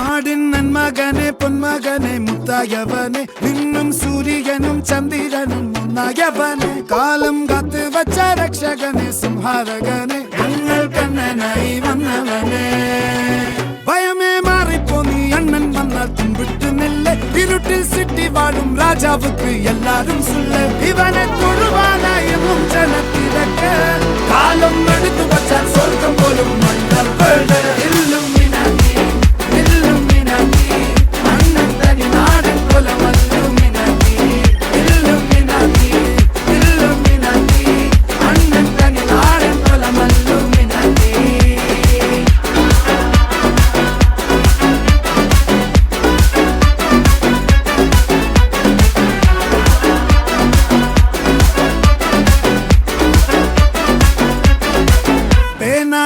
നാടിൻ നന്മകനെ പൊന്മകനെ മുത്തായവനെ നിന്നും സൂര്യനും ചന്ദ്രനും ഒന്നായവനെ കാലം കാത്ത് വച്ച രക്ഷകനെ സംഹാരകനെ ഞങ്ങൾ കണ്ണനായി വന്നവനെ ഭയമേ മാറിപ്പോ നീ അണ്ണൻ വന്നാൽ തുമ്പിട്ട് നെല്ല് ഇരുട്ടിൽ സിറ്റി വാഴും രാജാവുക്ക് എല്ലാരും സുല്ല് ഇവനെ തൊഴുവാനായി ജനത്തിരക്ക് കാലം എടുത്തു വച്ചാൽ സ്വർഗം പോലും മണ്ണൽ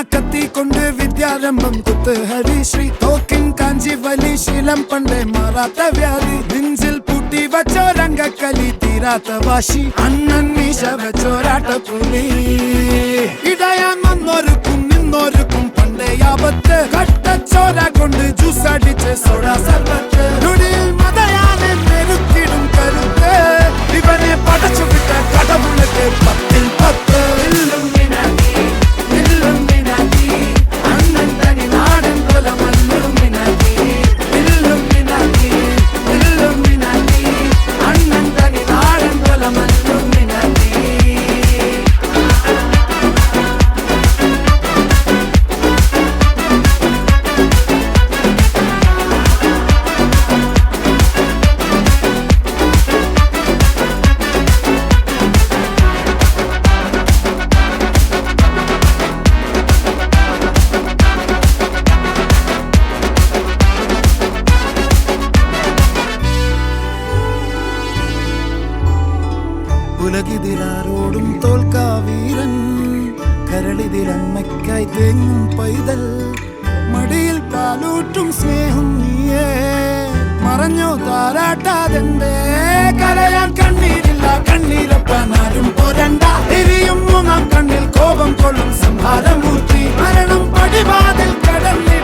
കത്തിക്കൊണ്ട് വിദ്യാരംഭം കുത്ത് ഹരിശ്രീ തോക്കിൻ കാഞ്ചി വലി ശീലം പണ്ടേ മാറാത്ത വ്യാധി നെഞ്ചിൽ പൂട്ടി വച്ചോരംഗക്കലി തീരാത്ത വാശി അണ്ണൻ മീശ വെച്ചോരാട്ട പുലി ഇടയാൻ വന്നോർക്കും നിന്നോർക്കും പണ്ടേ ആപത്ത് കട്ടച്ചോര കൊണ്ട് ജ്യൂസ് അടിച്ച് സോഡ സർബത്ത് നൊടിയിൽ മതയാനെ മെരുക്കിടും കരുത്ത് ഇവനെ പടച്ചു വിട്ട കടവുള്ളക്ക് 10-10 ഉലകിതിലാരോടും തോൽക്കാവീരൻ കരളിതിലമ്മയ്ക്കായി തേങ്ങും പൈതൽ മടിയിൽ പാലൂട്ടും സ്നേഹം നീയേ മറഞ്ഞോ താരാട്ടാതെന്തേ കരയാൻ കണ്ണീരില്ല കണ്ണീരപ്പാനാരും പോരണ്ട എരിയും മൂന്നാം കണ്ണിൽ കോപം കൊള്ളും സംഹാരമൂർത്തി മരണം പടിവാതിൽ കടന്നേ